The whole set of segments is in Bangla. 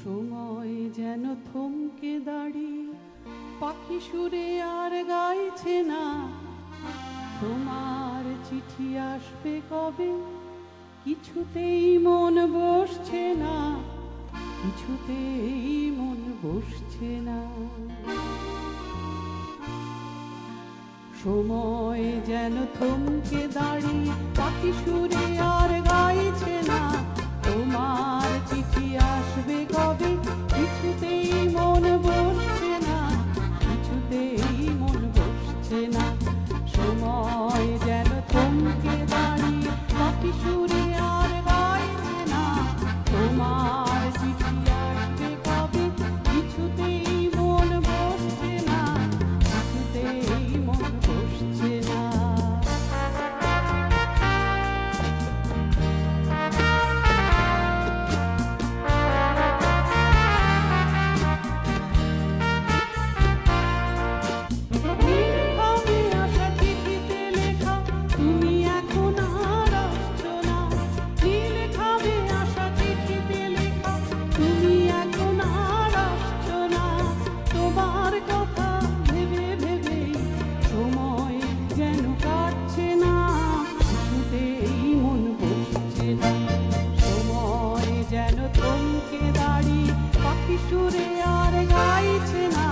সময় যেন থমকে দাঁড়িয়ে পাখি সুরে আর গাইছে না। তোমার চিঠি আসবে কবে, কিছুতেই মন বসছে না, কিছুতেই মন বসছে না। সময় যেন থমকে দাঁড়িয়ে পাখি সুরে আর গাইছে না। তোমার চিঠি আসবে কবে, কিছুতেই মন বসছে না, কিছুতেই মন বসছে না। সময় যেন থমকে দাঁড়িয়ে পাখি সুরে আর গাইছে না। তোমার চিঠি আসবে কবে, কিছুতেই মন বসছে না, কিছুতেই মন বসছে না। সুরে আর গাইছে না।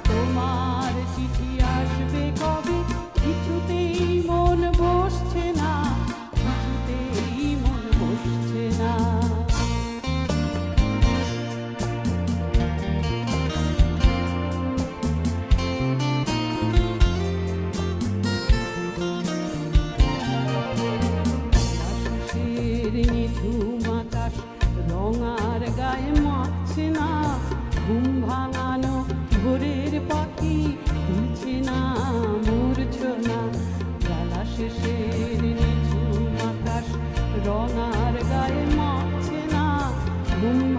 তোমার চিঠি আসবে কবে, কিছুতেই মন বসছে না, কিছুতেই মন বসছে না। নিঝুম আকাশ রঙার গায়ে মাখছে না। ঘুম ভাঙানো ভোরের পাখি তুলছে না মূর্ছনা। বেলা শেষের নিঝুম আকাশ রঙার গায়ে মাখছে না। ঘুম